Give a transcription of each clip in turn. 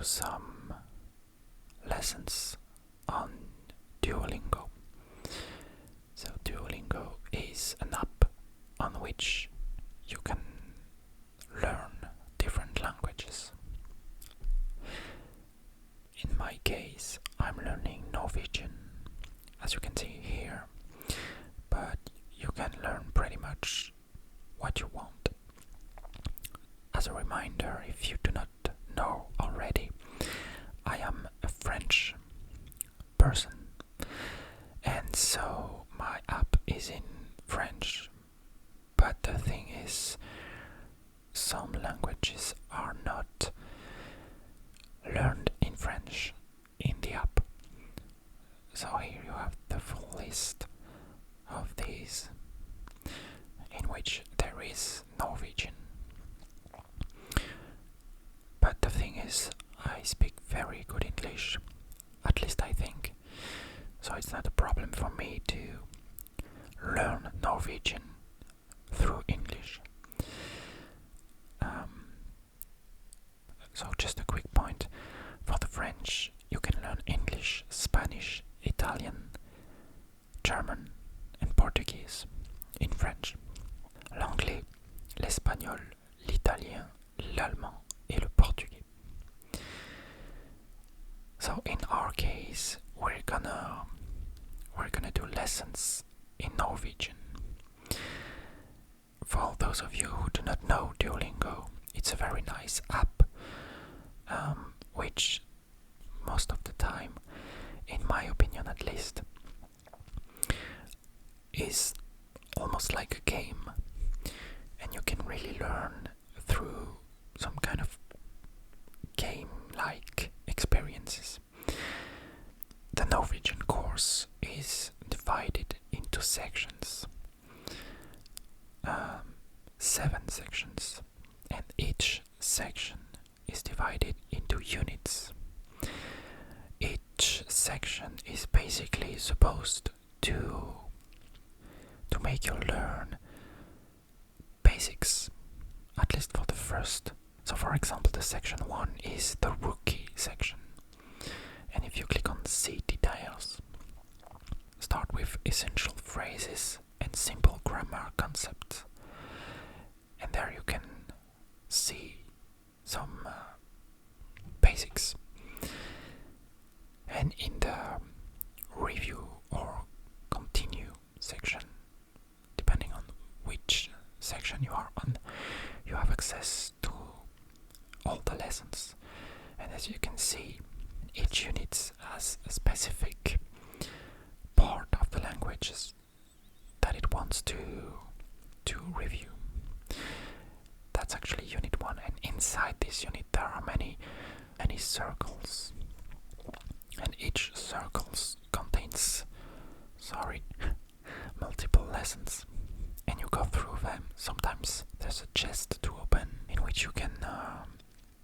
some lessons on Duolingo. So Duolingo is an app on which you can learn different languages. In my case, I'm learning Norwegian, as you can see here, but you can learn pretty much what you want. As a reminder, if you do not know already, I am a French person, and so my app is in French, but the thing is, some languages are not learned in French in the app. So here you have the full list of these, in which there is Norwegian. But the thing is, I speak very good English, at least I think, so it's not a problem for me to learn Norwegian through English. So just a quick point, for the French you can learn English, Spanish, Italian, German and Portuguese in French. L'anglais, l'espagnol, l'italien, l'allemand et le portugais. So in our case, we're gonna do lessons in Norwegian. For those of you who do not know Duolingo, it's a very nice app, which most of the time, in my opinion at least, is almost like a game, and you can really learn through some kind of game-like experiences. The Norwegian course is divided into sections, 7 sections, and each section is divided into units. Each section is basically supposed to make you learn basics, at least for the first. So for example, the section 1 is the rookie section, and if you click on see details, start with essential phrases and simple grammar concepts, and there you can see some basics. And in the review or continue section, depending on which section you are on, you have access to all the lessons. And as you can see, each unit has a specific part of the languages that it wants to review. That's actually unit 1, and inside this unit there are many circles, and each circle contains multiple lessons, and you go through them. Sometimes there's a chest to open in which you can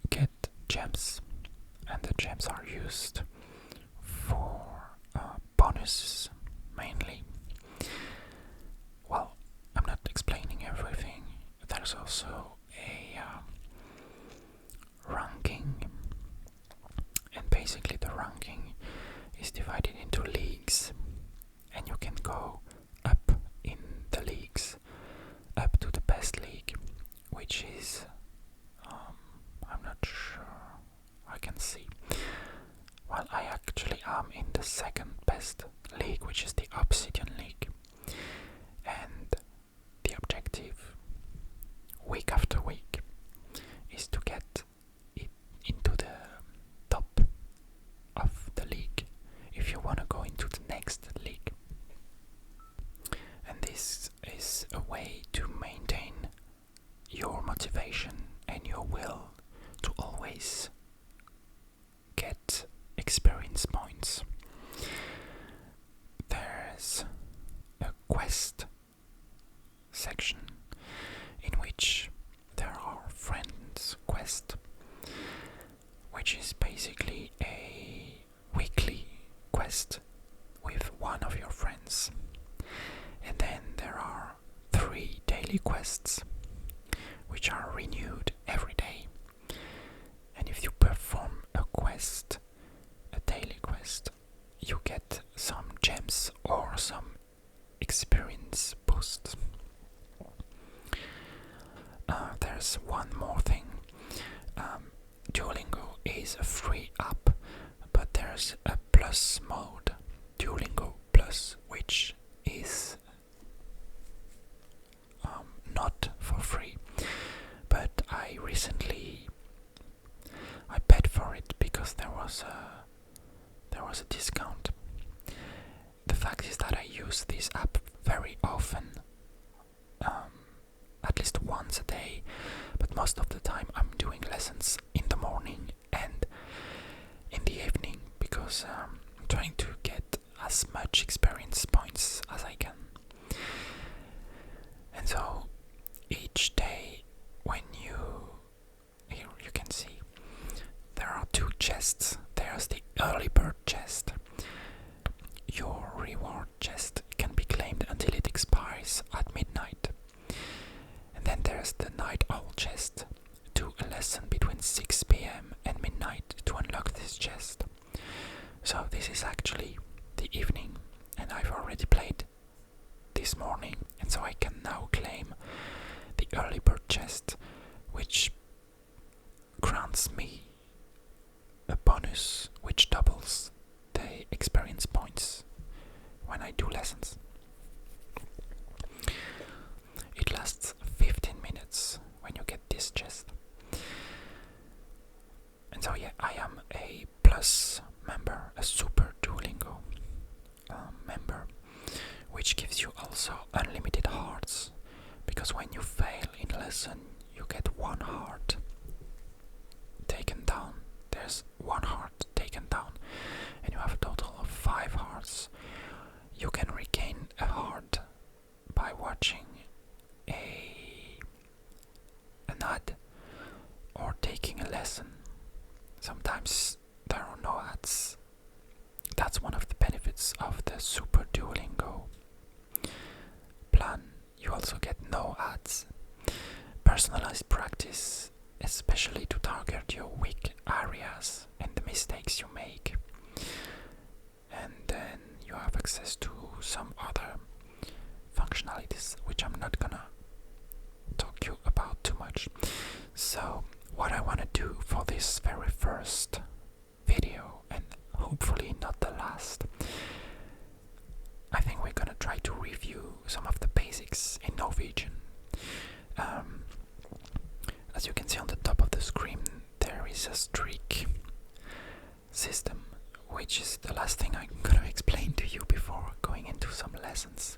get gems, and the gems are used for bonuses mainly. Well, I'm not explaining everything. There's also a ranking, and basically the ranking is divided into leagues, and you can go up in the leagues, up to the best league, which is I'm not sure, I can see. Well, I actually am in the second best league, which is the Obsidian League, and the objective week after week is to get it into the top of the league if you want to go into the next league. And this is a way to maintain your motivation and your will to always get experience points. There's a quest section in which there are friends quest, which is basically a weekly quest with one of your friends. And then there are 3 daily quests which are renewed every day, and if you perform a you get some gems or some experience boost. There's one more thing. Duolingo is a free app, but there's a plus mode, Duolingo Plus, which is not for free. But I paid for it because there was a discount. The fact is that I use this app very often, at least once a day, but most of the time I'm doing lessons in the morning and in the evening because I'm trying to get as much experience points as I can. And so each day when here you can see there are two chests. There's the early bird chest. Your reward chest can be claimed until it expires at midnight. And then there's the night owl chest. Do a lesson between 6 p.m. and midnight to unlock this chest. So this is actually the evening, and I've already played this morning, and so I can now claim the early bird chest, which grants me a bonus which doubles the experience points when I do lessons. It lasts 15 minutes when you get this chest. And so yeah, I am a plus member, a super Duolingo member, which gives you also unlimited hearts, because when you fail in a lesson you get 1 heart taken down. There's 1 heart taken down and you have a total of 5 hearts. You can regain a heart by watching an ad or taking a lesson. Sometimes there are no ads. That's one of the benefits of the Super Duolingo plan. You also get no ads. Personalized practice, especially to target your weak areas and the mistakes you make. And then you have access to some other functionalities, which I'm not gonna talk you about too much. So what I want to do for this very first video, and hopefully not the last, I think we're gonna try to review some of the basics in Norwegian. As you can see on the top of the screen, there is a streak system, which is the last thing I'm gonna explain to you before going into some lessons.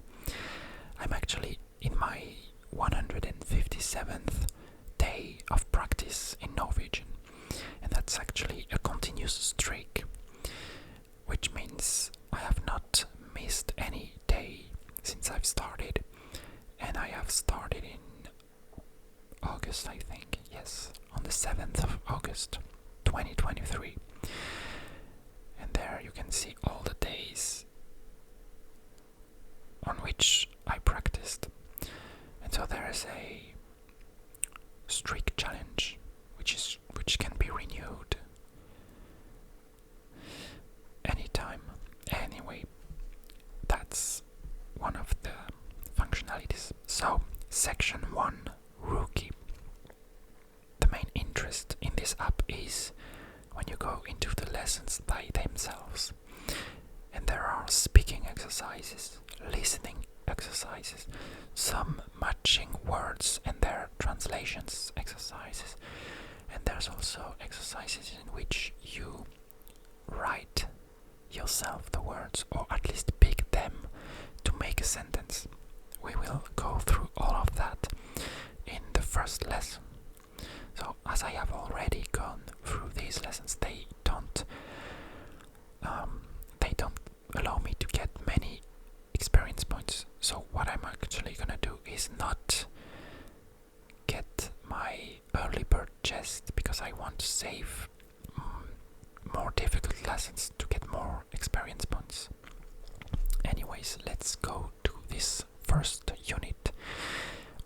I'm actually in my 157th day of practice in Norwegian, and that's actually a continuous streak, which means I have not missed any day since I've started, and I have started in August, I think, yes, on the 7th of August 2023, and there you can see all the days on which I practiced. And so there is a streak challenge which can be renewed anytime. Anyway, that's one of the functionalities. So section 1, rookie. The main interest in this app is when you go into the lessons by themselves, and there are speaking exercises, listening exercises, some matching words and their translations exercises, and there's also exercises in which you write yourself the words, or at least pick them to make a sentence. We will go through all of that in the first lesson. So as I have already gone through these lessons, they don't allow me to get many experience points. So what I'm actually gonna do is not get my early bird chest, because I want to save more difficult lessons to get more experience points. Anyways, let's go to this first unit.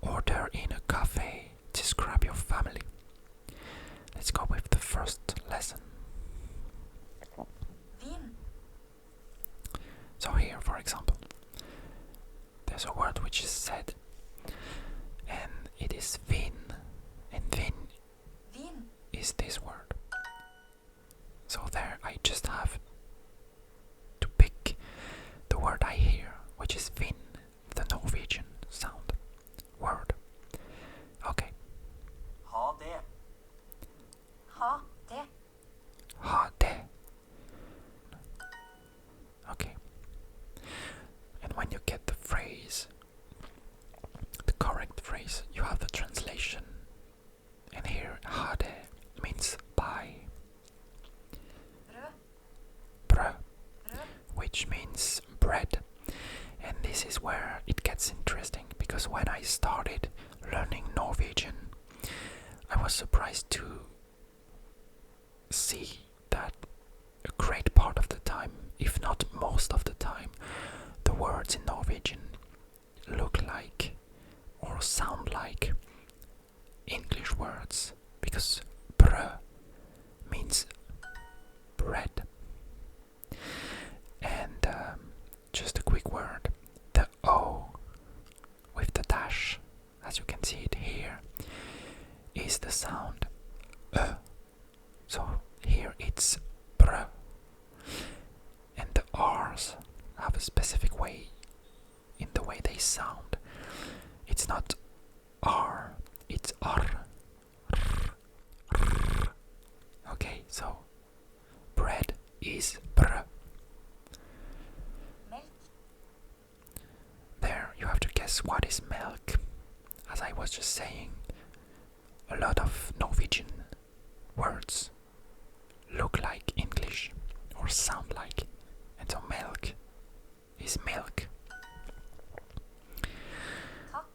Order in a cafe. Describe your family. Let's go with the first lesson. Vin. Ha det. Ha det. Okay. And when you get the phrase, the correct phrase, you have the translation. And here, ha det means bye. Brød. Brød, which means bread. And this is where it gets interesting, because when I started learning Norwegian, I was surprised to see that a great part of the time, if not most of the time, the words in Norwegian look like or sound like English words, because brød means bread. And just a quick word, the O with the dash, as you can see it here, is the sound so here it's brød, and the R's have a specific way in the way they sound. It's not R, it's R. Okay, so bread is brød. Melk. There, you have to guess what is milk. As I was just saying, a lot of Norwegian words look like English or sound like, and so milk is milk. Takk.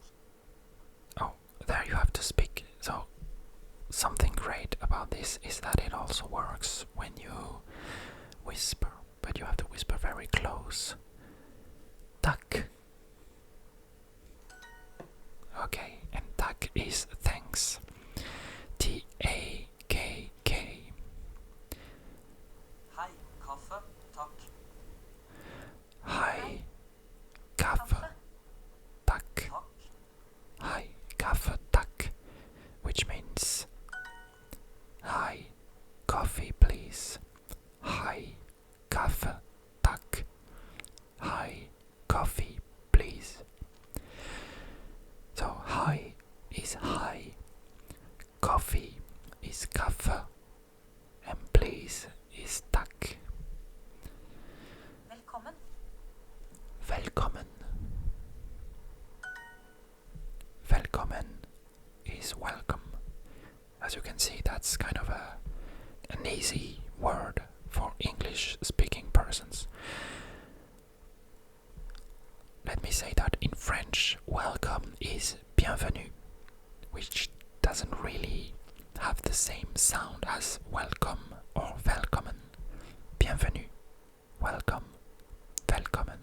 Oh, there you have to speak. So something great about this is that it also works when you whisper, but you have to whisper very close. Takk. Okay, and takk is thanks. Takk. Hei, kaffe, takk. Hei, kaffe, takk. Takk. Hei, kaffe, takk. Which means hi, coffee please. Hi, kaffe, takk. Hi, coffee please. So hi is hi, coffee is kaffe, and please is takk. Velkommen. Velkommen. Velkommen is welcome. As you can see, that's kind of an easy word for English speaking persons. Let me say that in French, welcome is bienvenue, which doesn't really have the same sound as welcome or velkommen. Bienvenue, welcome, velkommen.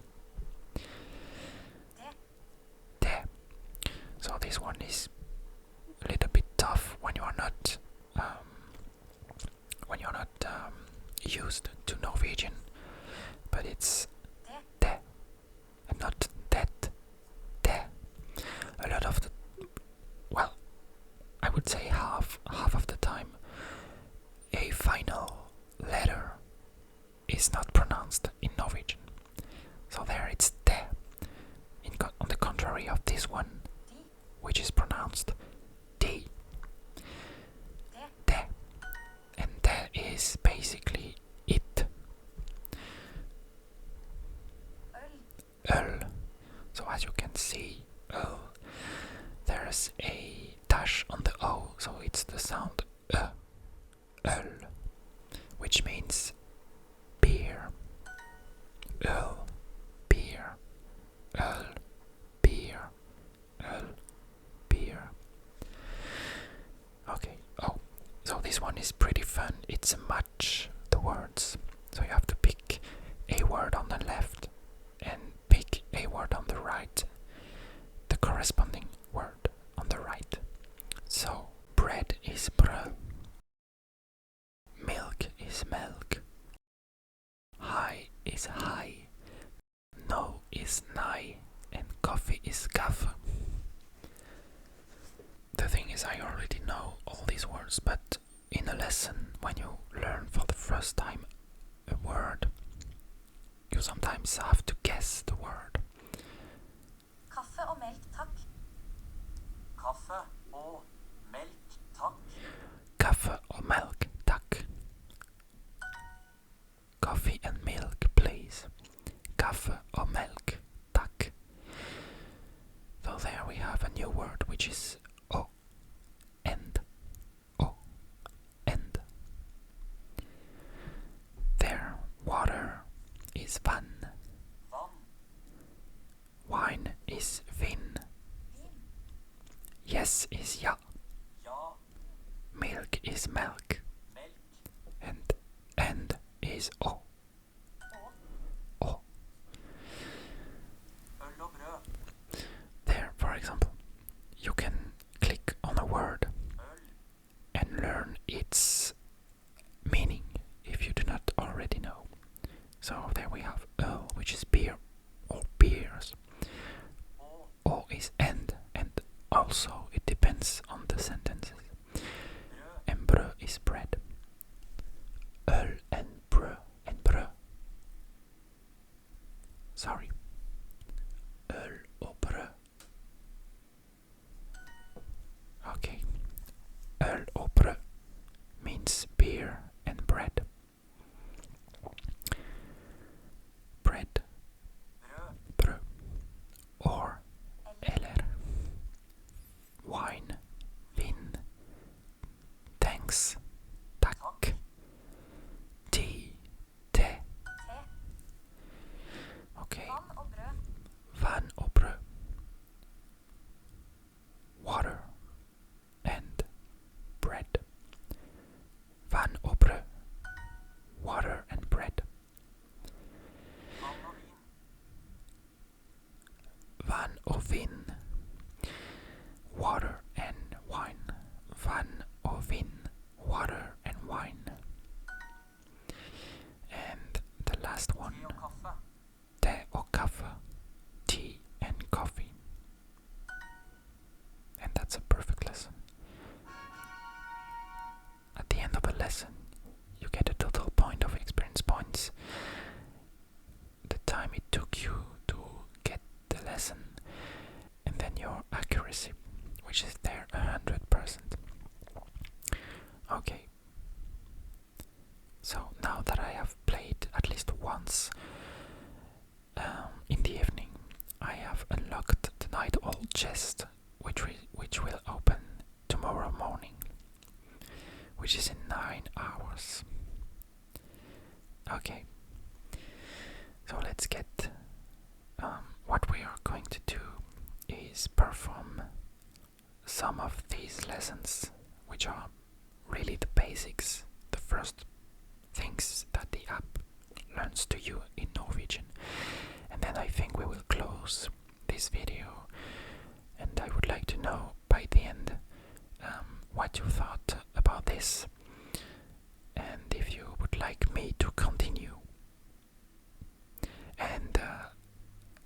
Det. So this one is a little bit tough when you're not used to Norwegian, but it's det and not det. Det. A lot of the, well, I would say half of the time, a final letter is not pronounced in Norwegian. So there it's det. On the contrary of this one, De. which is pronounced D. Det. Det. And that is basically it. Øl. Öl. So as you can see, öl, there's a dash on the O, so it's the sound öl, which means beer. Öl, beer, öl, beer, öl, beer. Okay, oh, so this one is pretty fun. It's a match the words, so you have to pick a word on the left and pick a word on the right, the corresponding word on the right. So bread is brød, milk is melk, high is high, no is nei, and coffee is kaffe. The thing is, I already know all these words, but in a lesson, when you learn for the first time a word, you sometimes have to guess the word. Kaffe og melk, takk. Kaffe og melk, takk. Kaffe or milk, is vann. Vann. Wine is vin. Vin. Yes is ja. Ja. Milk is melk. Melk. And is å. Å. Å. Øl og brød. There, for example, you can click on a word Øl. and learn its meaning if you do not already know. So there we have öl, which is beer or beers. Å. O is and also it depends on the sentences. Brød. And brød is bread. Öl and brød. Sorry. Öl og brød. Okay. Öl og brød means beer and bread. Bread, Brød. brød. Or eller. Wine, vin. Thanks, takk. Tea, te. Te. Okay. Vann og brød. Vann og brød. Water and bread. Vann og brød. Water and bread. Vann og vin. Vann og vin. Water and wine. Vann og vin. Water and wine. And the last one. Te og kaffe. Te og kaffe. Tea and coffee. And that's a perfect lesson. At the end of a lesson, you get a total point of experience points. The time it took you to get the lesson, and then your accuracy, which is there 100%. Okay. So now that I have played at least once in the evening, I have unlocked the night old chest, which will open tomorrow morning, which is in 9 hours. Okay. So let's get. What we are going to do is perform some of these lessons, which are really the basics, the first things that the app learns to you in Norwegian. And then I think we will close this video, and I would like to know by the end what you thought about this, and if you would like me to continue. And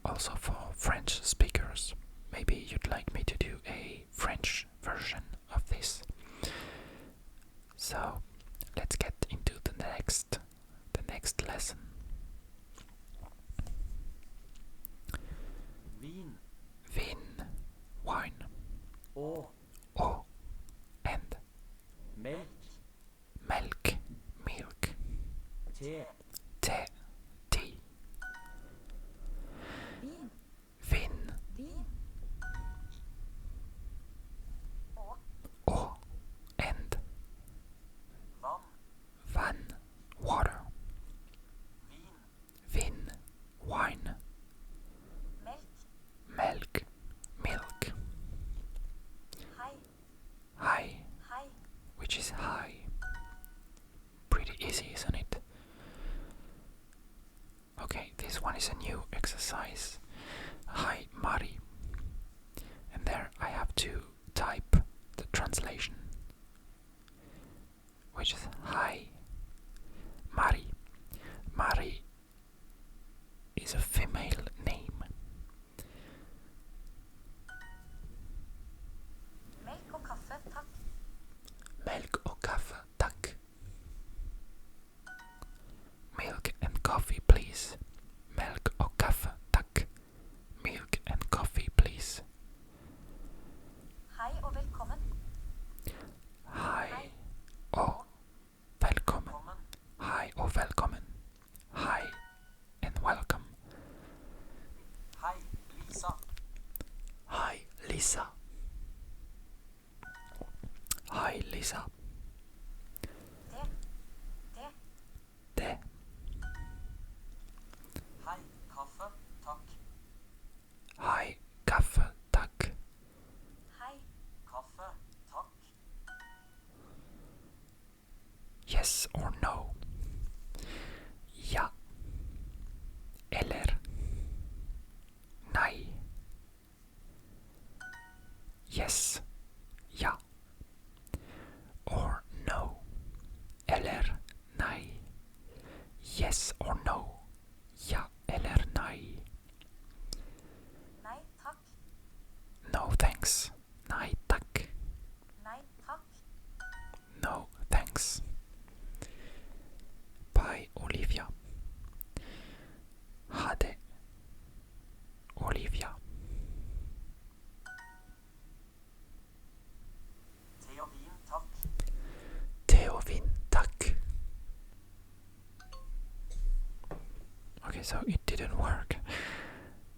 also for French speakers, maybe you'd like me to do a French version of this. So let's get into the next lesson. Vin. Vin, wine. Å. O and Melk. milk, milk. Te. Te, tea. Vin. Vin, Vin. Å. O and Vann. van, water. Vin. Vin, wine. Melk. Milk, milk. Hei. High, Hei. which is high. Pretty easy, isn't it? Okay, this one is a new exercise. Hi, Mari. And there I have to type the translation, which is hi, Mari. Mari is a female name. Melk og kaffe, takk. Milk or kaffe, takk. Milk and coffee, please. Milk or kaffe, takk. Milk and coffee, please. Hei og velkommen. Hei og velkommen. Kommen. Hei og velkommen. Hi and welcome. Hei, Lisa. Hi, Lisa. Hi, Lisa. Det. Det. Det. Yes or no. Ja eller nej. Yes, ja. Or no. Eller nej. Yes or no. Ja eller nej. Nei takk. No thanks. Nej tack. Nei takk. No thanks. Bye Olivia. Ha det. Olivia. Te og vin, takk. Te og vin, takk. Okay, so it didn't work.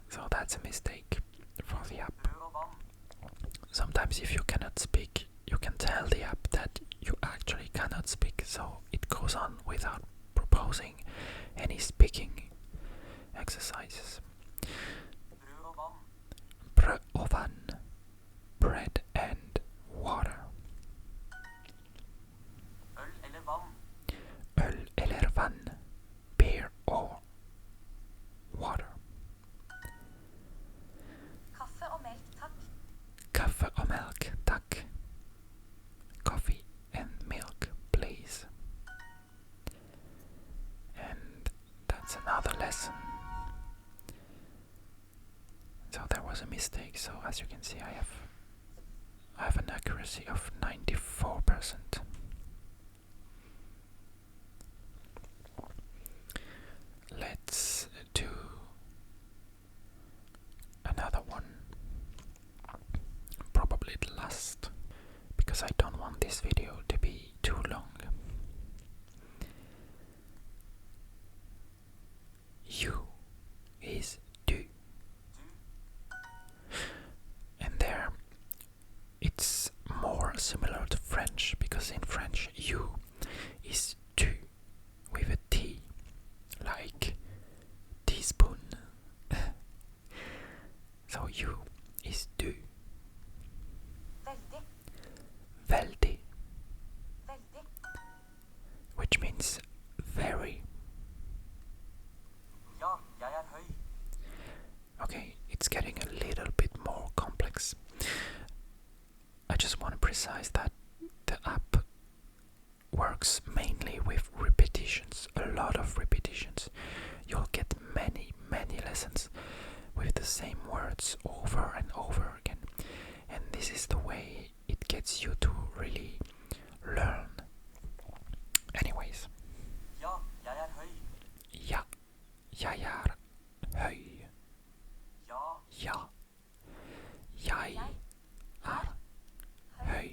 So that's a mistake for the app. Brød og vann. Sometimes if you cannot speak, you can tell the app that you actually cannot speak, so it goes on without proposing any speaking exercises. Brød og vann. Brød og vann. Bread and water. Øl eller vann. Øl eller vann. Beer or water. Kaffe og melk, takk. Kaffe og melk, takk. Coffee and milk, please. And that's another lesson. So there was a mistake, so as you can see I have an accuracy of 94%. Let's do another one. Probably the last, because I don't want this video to be too long. You is du. And there it's more similar to French, because in French you is tu with a T, like teaspoon. So you is du. Veldig. Veldig, Veldig. which means very. Ja, jeg er høy. Okay, it's getting a little bit more complex. I just want to precise that the app works mainly with repetitions, a lot of repetitions. You'll get many lessons with the same words over and over again. And this is the way it gets you to really learn. Anyways, Ja, jeg er høy. ja, jeg er høy. Ja, Ja, jeg er høy.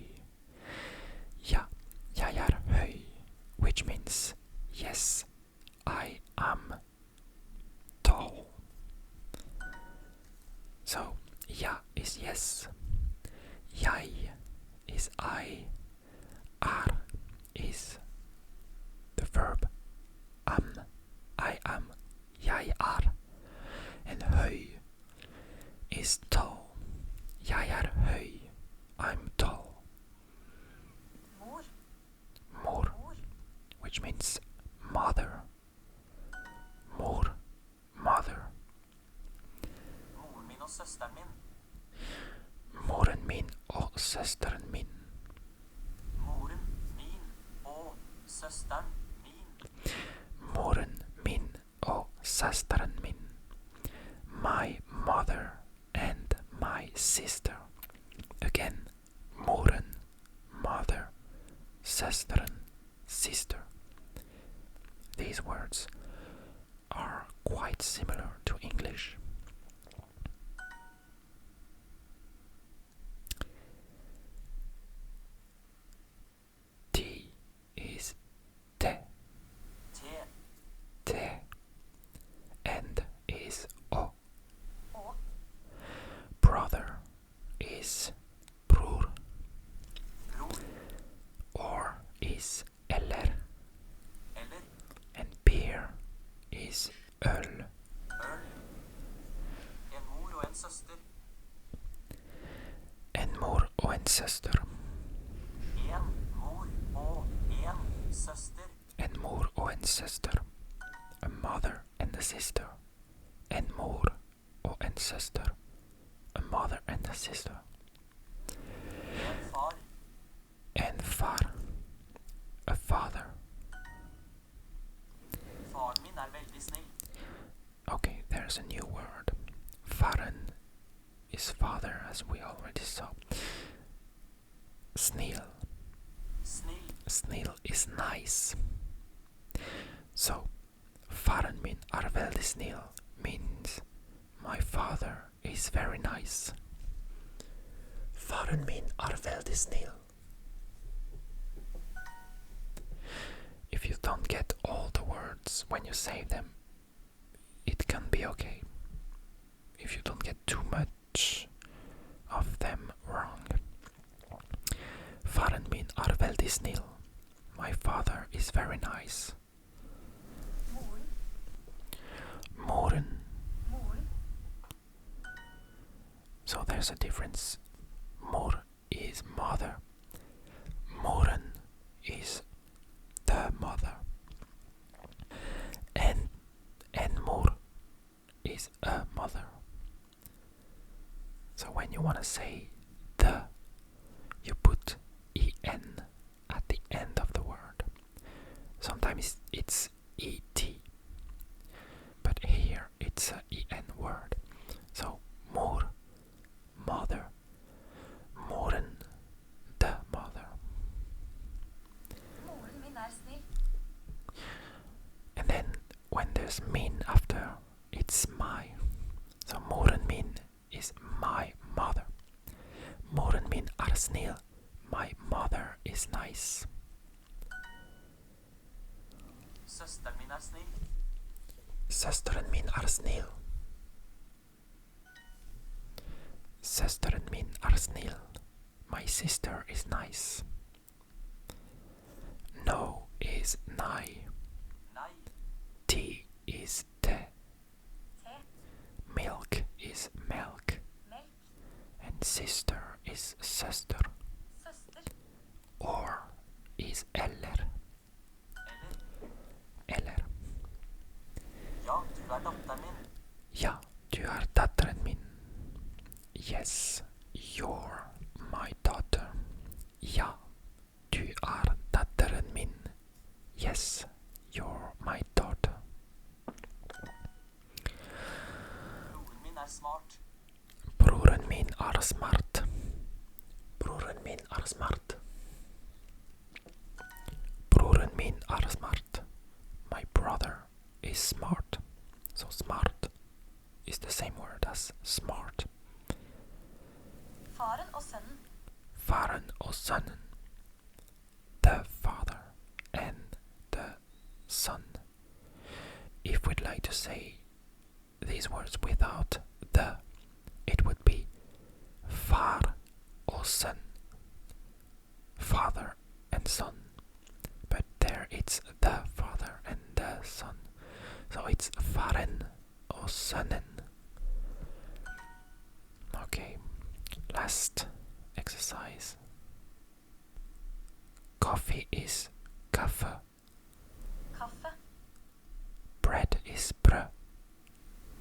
Ja, jeg er høy, which means yes, I am tall. So, ja is yes, jeg is I, er is the verb I am, jeg er, and høy is tall. Jeg er høy, I'm tall. Mor. Mor, Mor. which means mother. Mor, mother. moren min og søsteren min. Moren min og søsteren min. Moren min og søsteren min. Moren min og søsteren min. My mother and my sister. Again, moren, mother, søsteren, sister. These words are quite similar to English. T is te, Te, te, and is o. Og. Brother is bror, bror, or is eller, eller and beer is øl. øl. En mor og en søster. En mor og en søster. En mor og en søster. sister. A mother and a sister. En mor og en søster. A mother and a sister. En far. En far. A father. Faren min veldig snill. Okay, there's a new word. Faren is father, as we already saw. Snill. Snill. Snill is nice. So, faren min veldig snill means my father is very nice. Faren min veldig snill. If you don't get all the words when you say them, it can be okay. If you don't get too much of them wrong. Faren min veldig snill. My father is very nice. Moren. Moren. Moren. So there's a difference. Mor is mother. Moren is the mother. And mor is a mother. So when you want to say the, you put en at the end of the word. Sometimes it's et, but here it's a en word. So mor, mother. Moren, the mother. Moren min snill. And then when there's min after, it's my. So moren min is my mother. Moren min snill. My mother is nice. Søsteren min snill. Søsteren min snill. Søsteren min snill. My sister is nice. No is nei. Nei. Tea is te. Te. Milk is milk. Melk. And sister is søster. Søster. Or is eller. Eller. Eller. Ja, du datteren min. Ja, du datteren min. Yes, you're my daughter. Ja, du datteren min. Yes, you're my daughter. Broren min smart. Broren min smart. Broren min smart. Broren min smart. My brother is smart. So smart is the same word as smart. Faren og sønnen. Faren og sønnen. The father and the son. If we'd like to say these words without the, it would be far og sønn. Father and son. But there it's the father and the son. So it's faren og sønnen. Okay, last exercise. Coffee is kaffe. Kaffe. Bread is brød.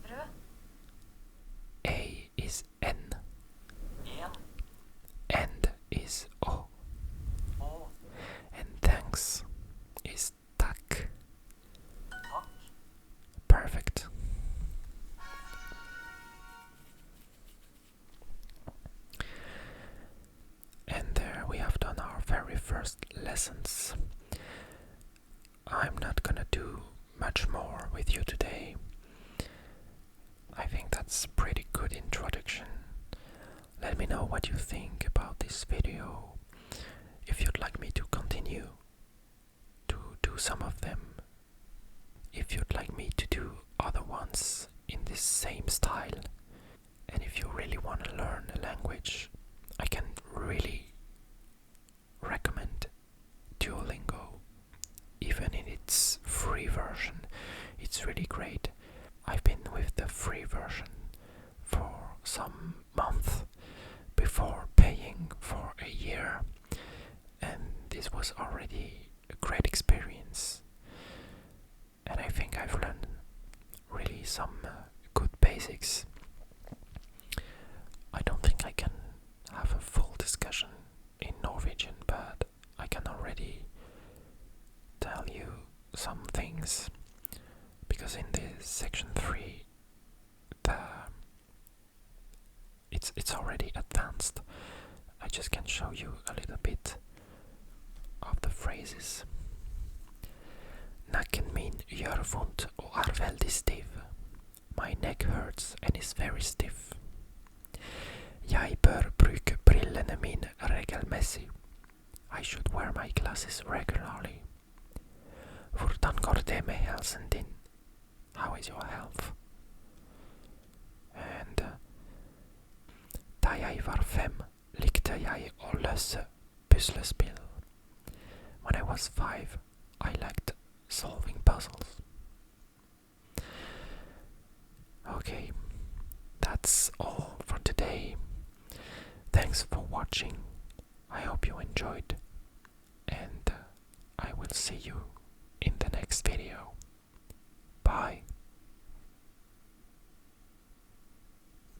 Brød. A is n. En. And is o. Og. And thanks is takk. Takk. Perfect. And there we have done our very first lessons. I'm not gonna do much more with you today. I think that's a pretty good introduction. Let me know what you think about this video. If you'd like me to continue to do some of them. If you'd like me to do other ones in this same style. And if you really want to learn a language, I can really recommend Duolingo. Even in its free version, it's really great. I've been with the free version for some month before paying for a year, and this was already a great experience. and I think I've learned really some good basics. I don't think I can have a full discussion in Norwegian, but I can already tell you some things, because in this section 3 it's already advanced. I just can show you a little bit of the phrases. Nakken min gjør vondt og veldig stiv. My neck hurts and is very stiff. Jeg bør bruke brillene mine regelmessig. I should wear my glasses regularly. Hvordan går det med helsen din? How is your health? And da jeg var 5, likte jeg å løse puslespill. When I was 5, I liked solving puzzles. Okay, that's all for today. Thanks for watching. I hope you enjoyed, and I will see you in the next video.